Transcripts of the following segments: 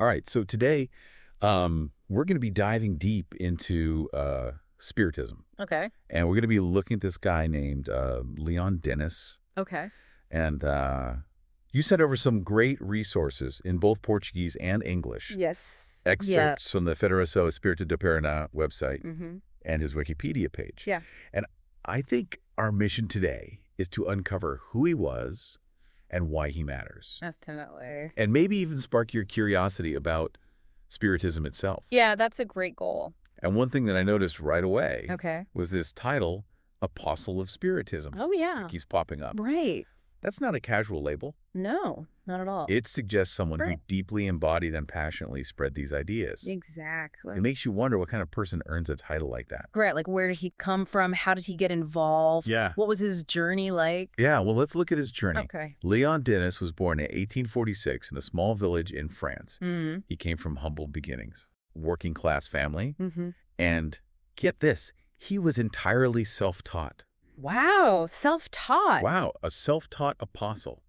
All right, so today we're going to be diving deep into Spiritism. Okay. And we're going to be looking at this guy named Léon Denis. Okay. And you sent over some great resources in both Portuguese and English. Yes. Excerpts from the Federação Espírita de Paraná website Mm-hmm. and his Wikipedia page. Yeah. And I think our mission today is to uncover who he was and why he matters. Definitely. And maybe even spark your curiosity about Spiritism itself. Yeah, that's a great goal. And one thing that I noticed right away Okay. was this title, Apostle of Spiritism. Oh, yeah. It keeps popping up. Right. That's not a casual label. No, not at all. It suggests someone who Right. deeply embodied and passionately spread these ideas. Exactly. It makes you wonder what kind of person earns a title like that. Right, like where did he come from? How did he get involved? Yeah. What was his journey like? Yeah, well, let's look at his journey. Okay. Léon Denis was born in 1846 in a small village in France. Mm-hmm. He came from humble beginnings, working class family, Mm-hmm. and get this, he was entirely self-taught. Wow, self-taught. Wow, a self-taught apostle.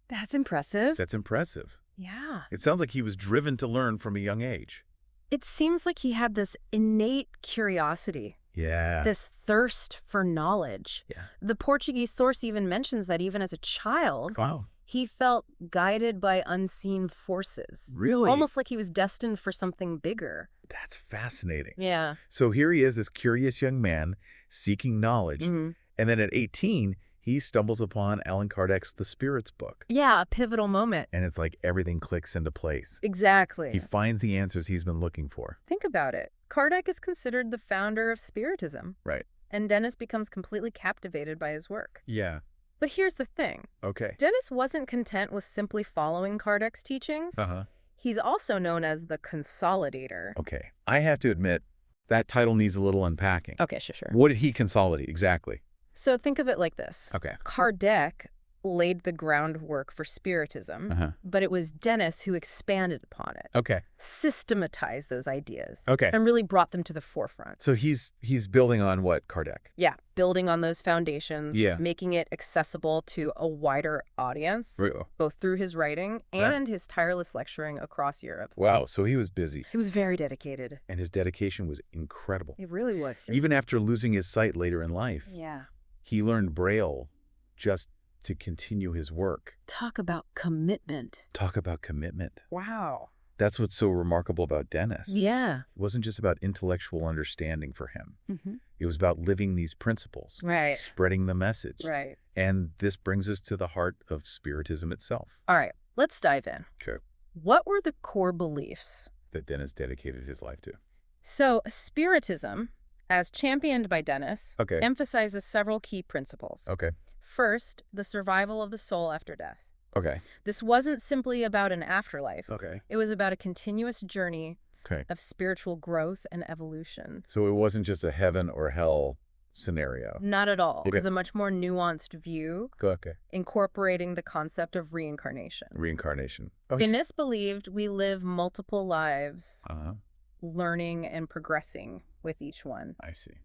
That's impressive. That's impressive. Yeah. It sounds like he was driven to learn from a young age. It seems like he had this innate curiosity, Yeah. this thirst for knowledge. Yeah. The Portuguese source even mentions that even as a child, Wow. he felt guided by unseen forces. Really? Almost like he was destined for something bigger. That's fascinating. Yeah. So here he is, this curious young man seeking knowledge. Mhm. And then at 18, he stumbles upon Allan Kardec's The Spirits book. Yeah, a pivotal moment. And it's like everything clicks into place. Exactly. He finds the answers he's been looking for. Think about it. Kardec is considered the founder of Spiritism, Right. and Denis becomes completely captivated by his work. Yeah. But here's the thing. Okay. Denis wasn't content with simply following Kardec's teachings. Uh-huh. He's also known as the consolidator. Okay. I have to admit, that title needs a little unpacking. Okay, sure. What did he consolidate exactly? So think of it like this. Okay. Kardec laid the groundwork for Spiritism, Uh-huh. but it was Denis who expanded upon it, Okay. systematized those ideas, Okay. and really brought them to the forefront. So he's building on what, Kardec? Yeah, building on those foundations, Yeah. making it accessible to a wider audience, both through his writing and his tireless lecturing across Europe. Wow. So he was busy. He was very dedicated. And his dedication was incredible. It really was. Even after losing his sight later in life, Yeah. he learned Braille just to continue his work. Talk about commitment. Talk about commitment. Wow. That's what's so remarkable about Denis. Yeah. It wasn't just about intellectual understanding for him. Mm-hmm. It was about living these principles, Right. spreading the message. Right. And this brings us to the heart of Spiritism itself. All right, let's dive in. Sure. What were the core beliefs? That Denis dedicated his life to. So, Spiritism, as championed by Denis, Okay. emphasizes several key principles. Okay. First, the survival of the soul after death. Okay. This wasn't simply about an afterlife. Okay. It was about a continuous journey Okay. of spiritual growth and evolution. So it wasn't just a heaven or hell scenario. Not at all. Okay. It was a much more nuanced view, Okay. incorporating the concept of reincarnation. Reincarnation. Oh, Denis believed we live multiple lives, Uh-huh. learning and progressing with each one. I see.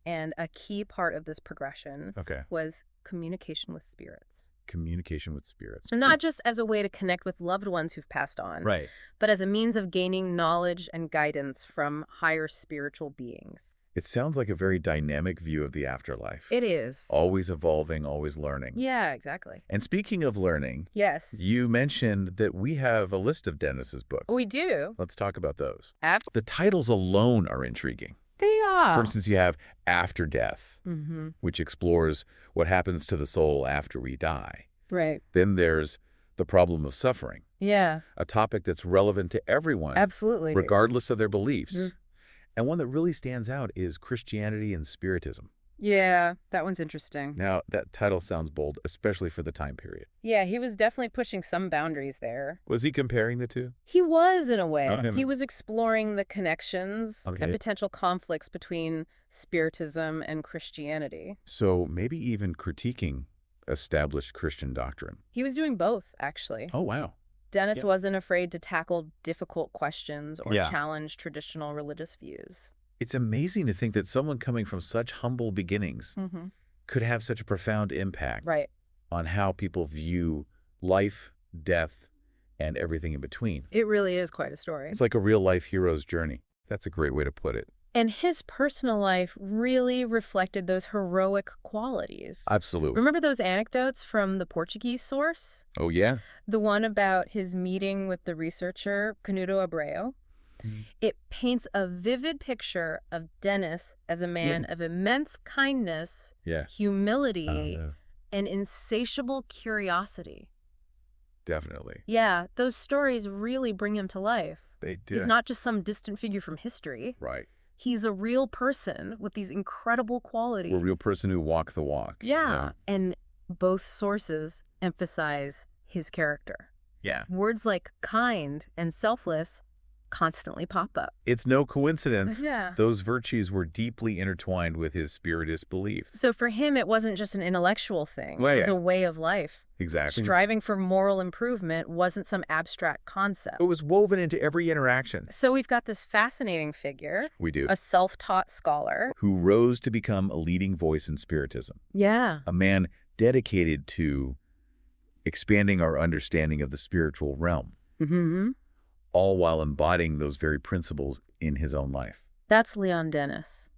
And a key part of this progression Okay. was communication with spirits. Communication with spirits. So not just as a way to connect with loved ones who've passed on, Right. but as a means of gaining knowledge and guidance from higher spiritual beings. It sounds like a very dynamic view of the afterlife. It is. Always evolving, always learning. Yeah, exactly. And speaking of learning, Yes. you mentioned that we have a list of Denis's books. We do. Let's talk about those. Absolutely. The titles alone are intriguing. They are. For instance, you have After Death, Mm-hmm. which explores what happens to the soul after we die. Right. Then there's The Problem of Suffering, Yeah. a topic that's relevant to everyone, Absolutely. regardless of their beliefs. Mhm. And one that really stands out is Christianity and Spiritism. Yeah, that one's interesting. Now, that title sounds bold, especially for the time period. Yeah, he was definitely pushing some boundaries there. Was he comparing the two? He was, in a way. Oh, him. He was exploring the connections Okay. and potential conflicts between Spiritism and Christianity. So maybe even critiquing established Christian doctrine. He was doing both, actually. Oh, wow. Denis Yes. wasn't afraid to tackle difficult questions or Yeah. challenge traditional religious views. It's amazing to think that someone coming from such humble beginnings Mm-hmm. could have such a profound impact Right. on how people view life, death, and everything in between. It really is quite a story. It's like a real-life hero's journey. That's a great way to put it. And his personal life really reflected those heroic qualities. Absolutely. Remember those anecdotes from the Portuguese source? Oh, yeah? The one about his meeting with the researcher, Canuto Abreu? It paints a vivid picture of Denis as a man of immense kindness, humility, and insatiable curiosity. Definitely. Yeah, those stories really bring him to life. They do. He's not just some distant figure from history. Right. He's a real person with these incredible qualities. A real person who walked the walk. Yeah, and both sources emphasize his character. Yeah. Words like kind and selfless constantly pop up. It's no coincidence. Yeah. Those virtues were deeply intertwined with his Spiritist beliefs. So for him, it wasn't just an intellectual thing. Well, it was a way of life. Exactly. Striving for moral improvement wasn't some abstract concept. It was woven into every interaction. So we've got this fascinating figure. We do. A self-taught scholar. Who rose to become a leading voice in Spiritism. Yeah. A man dedicated to expanding our understanding of the spiritual realm. Mm-hmm. All while embodying those very principles in his own life. That's Léon Denis.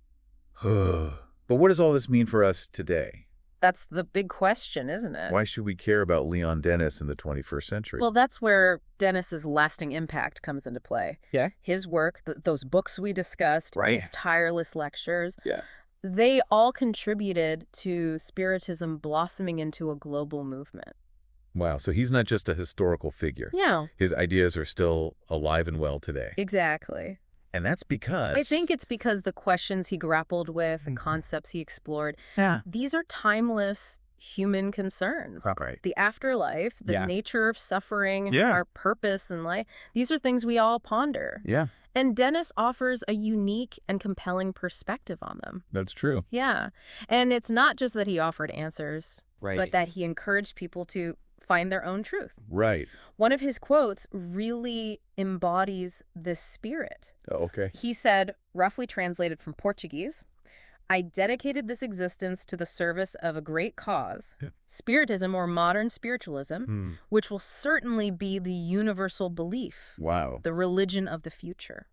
But what does all this mean for us today? That's the big question, isn't it? Why should we care about Léon Denis in the 21st century? Well, that's where Denis's lasting impact comes into play. Yeah. His work, those books we discussed, right. His tireless lectures, yeah. They all contributed to Spiritism blossoming into a global movement. Wow, so he's not just a historical figure. No. His ideas are still alive and well today. Exactly. And that's because... I think it's because the questions he grappled with, the concepts he explored, these are timeless human concerns. Right. The afterlife, the nature of suffering, our purpose in life, these are things we all ponder. Yeah. And Denis offers a unique and compelling perspective on them. That's true. Yeah. And it's not just that he offered answers, right. but that he encouraged people to find their own truth. Right. One of his quotes really embodies this spirit. Oh, okay. He said, roughly translated from Portuguese, I dedicated this existence to the service of a great cause, Spiritism or modern spiritualism, which will certainly be the universal belief. Wow. The religion of the future.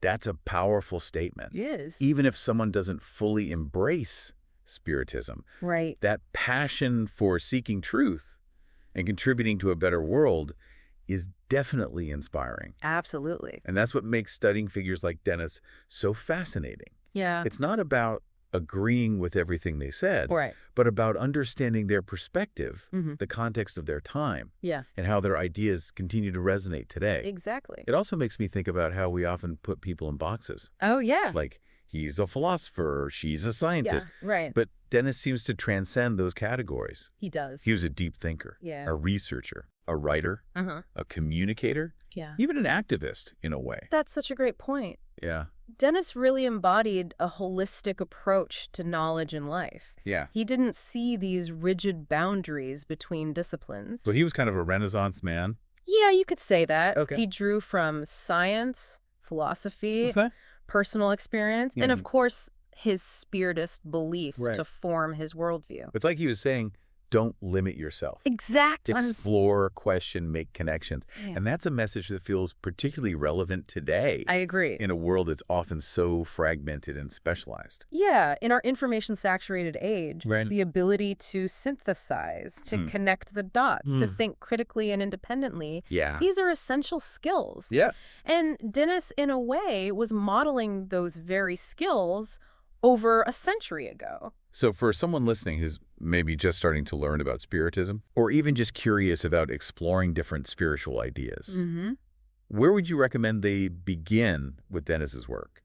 That's a powerful statement. Yes. Even if someone doesn't fully embrace Spiritism. Right. That passion for seeking truth and contributing to a better world is definitely inspiring. Absolutely. And that's what makes studying figures like Denis so fascinating. Yeah. It's not about agreeing with everything they said, right. but about understanding their perspective, the context of their time, and how their ideas continue to resonate today. Exactly. It also makes me think about how we often put people in boxes. Oh, yeah. Like, he's a philosopher, or she's a scientist. Yeah, right. But Denis seems to transcend those categories. He does. He was a deep thinker, a researcher, a writer, a communicator, even an activist in a way. That's such a great point. Yeah. Denis really embodied a holistic approach to knowledge and life. Yeah. He didn't see these rigid boundaries between disciplines. So he was kind of a Renaissance man? Yeah, you could say that. Okay. He drew from science, philosophy, personal experience, and of course, his Spiritist beliefs to form his worldview. It's like he was saying, don't limit yourself. Exactly. Explore, question, make connections. And that's a message that feels particularly relevant today. I agree. In a world that's often so fragmented and specialized. Yeah, in our information-saturated age, Right. the ability to synthesize, to connect the dots, to think critically and independently, these are essential skills. Yeah. And Denis, in a way, was modeling those very skills over a century ago. So for someone listening who's maybe just starting to learn about Spiritism, or even just curious about exploring different spiritual ideas, where would you recommend they begin with Denis's work?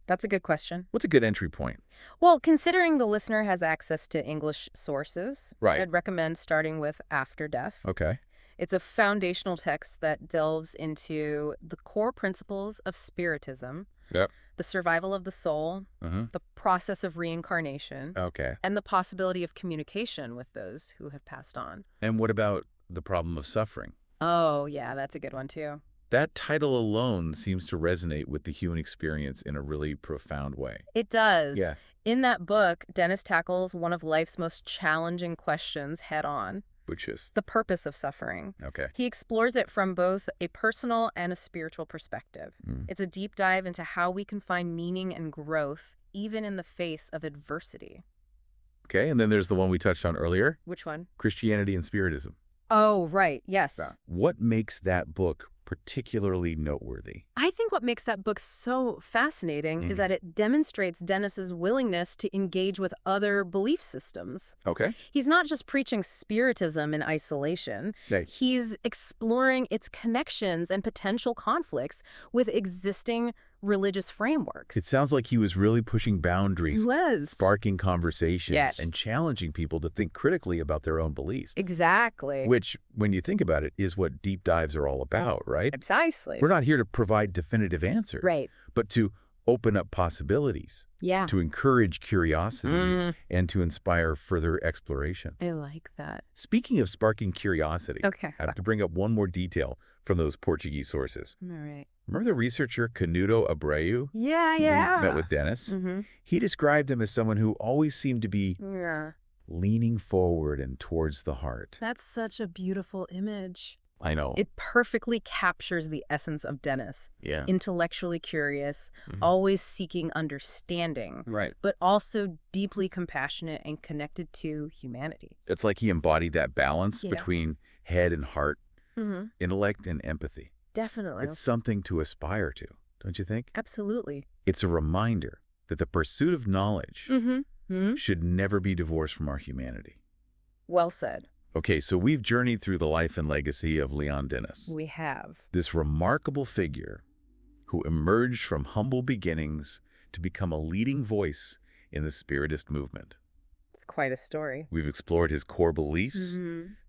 That's a good question. What's a good entry point? Well, considering the listener has access to English sources, Right. I'd recommend starting with After Death. Okay. It's a foundational text that delves into the core principles of Spiritism, Yep. the survival of the soul, the process of reincarnation, Okay. and the possibility of communication with those who have passed on. And what about the problem of suffering? Oh, yeah, that's a good one, too. That title alone seems to resonate with the human experience in a really profound way. It does. Yeah. In that book, Denis tackles one of life's most challenging questions head on. Which is? The purpose of suffering. Okay. He explores it from both a personal and a spiritual perspective. It's a deep dive into how we can find meaning and growth even in the face of adversity. Okay, and then there's the one we touched on earlier. Which one? Christianity and Spiritism. Oh, right. Yes. What makes that book particularly noteworthy? I think what makes that book so fascinating is that it demonstrates Denis's willingness to engage with other belief systems. Okay. He's not just preaching Spiritism in isolation. Hey. He's exploring its connections and potential conflicts with existing religious frameworks. It sounds like he was really pushing boundaries, He was. sparking conversations, Yes. and challenging people to think critically about their own beliefs. Exactly. Which, when you think about it, is what deep dives are all about, right? Precisely. We're not here to provide definitive answers, Right. but to open up possibilities, Yeah. to encourage curiosity, and to inspire further exploration. I like that. Speaking of sparking curiosity, Okay. I have to bring up one more detail from those Portuguese sources. All right. Remember the researcher Canuto Abreu? Yeah. Who met with Denis? Mm-hmm. He described him as someone who always seemed to be Yeah. leaning forward and towards the heart. That's such a beautiful image. I know. It perfectly captures the essence of Denis. Yeah. Intellectually curious, always seeking understanding, Right. but also deeply compassionate and connected to humanity. It's like he embodied that balance Yeah. between head and heart, Mm-hmm. intellect and empathy. Definitely. It's something to aspire to, don't you think? Absolutely. It's a reminder that the pursuit of knowledge Mm-hmm. should never be divorced from our humanity. Well said. Okay, so we've journeyed through the life and legacy of Léon Denis, We have. this remarkable figure who emerged from humble beginnings to become a leading voice in the Spiritist movement. It's quite a story. We've explored his core beliefs,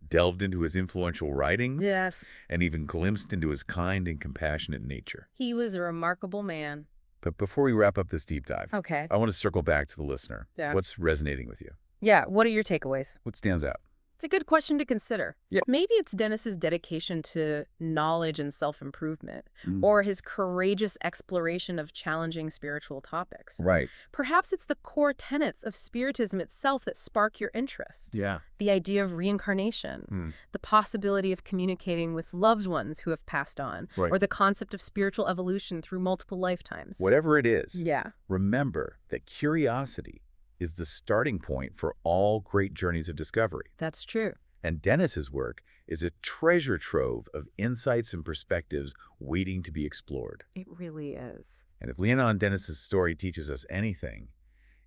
delved into his influential writings, Yes. and even glimpsed into his kind and compassionate nature. He was a remarkable man. But before we wrap up this deep dive, Okay. I want to circle back to the listener. Yeah. What's resonating with you? Yeah. What are your takeaways? What stands out? It's a good question to consider. Yeah. Maybe it's Denis's dedication to knowledge and self-improvement, or his courageous exploration of challenging spiritual topics. Right. Perhaps it's the core tenets of Spiritism itself that spark your interest. Yeah. The idea of reincarnation, the possibility of communicating with loved ones who have passed on, Right. or the concept of spiritual evolution through multiple lifetimes. Whatever it is, Yeah. remember that curiosity is the starting point for all great journeys of discovery. That's true. And Denis's work is a treasure trove of insights and perspectives waiting to be explored. It really is. And if Léon Denis's story teaches us anything,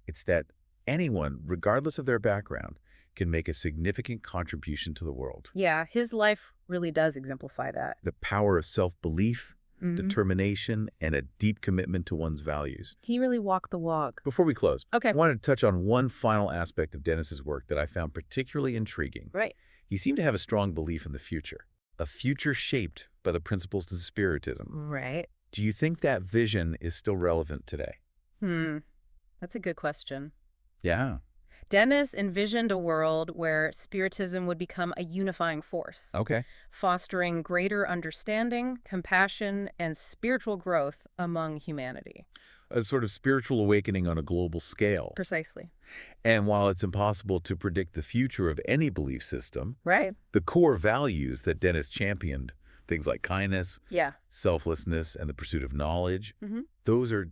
it's that anyone, regardless of their background, can make a significant contribution to the world. Yeah, his life really does exemplify that. The power of self-belief, Mhm. determination, and a deep commitment to one's values. He really walked the walk. Before we close, Okay. I wanted to touch on one final aspect of Denis's work that I found particularly intriguing. Right. He seemed to have a strong belief in the future, a future shaped by the principles of Spiritism. Right. Do you think that vision is still relevant today? That's a good question. Yeah. Denis envisioned a world where Spiritism would become a unifying force, Okay. fostering greater understanding, compassion, and spiritual growth among humanity. A sort of spiritual awakening on a global scale. Precisely. And while it's impossible to predict the future of any belief system, Right. the core values that Denis championed, things like kindness, Yeah. selflessness, and the pursuit of knowledge, those are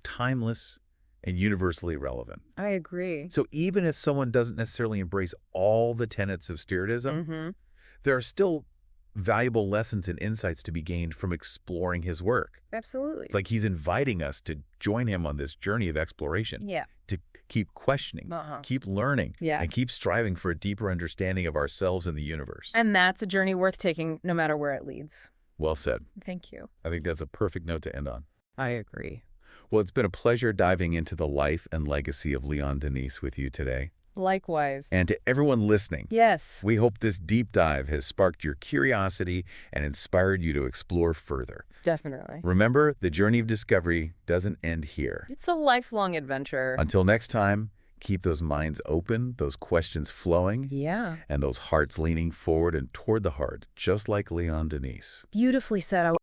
timeless and universally relevant. I agree. So even if someone doesn't necessarily embrace all the tenets of Spiritism, there are still valuable lessons and insights to be gained from exploring his work. Absolutely. Like he's inviting us to join him on this journey of exploration, Yeah. to keep questioning, keep learning, Yeah. and keep striving for a deeper understanding of ourselves and the universe. And that's a journey worth taking no matter where it leads. Well said. Thank you. I think that's a perfect note to end on. I agree. Well, it's been a pleasure diving into the life and legacy of Léon Denis with you today. Likewise. And to everyone listening, Yes. we hope this deep dive has sparked your curiosity and inspired you to explore further. Definitely. Remember, the journey of discovery doesn't end here. It's a lifelong adventure. Until next time, keep those minds open, those questions flowing, Yeah. and those hearts leaning forward and toward the heart, just like Léon Denis. Beautifully said.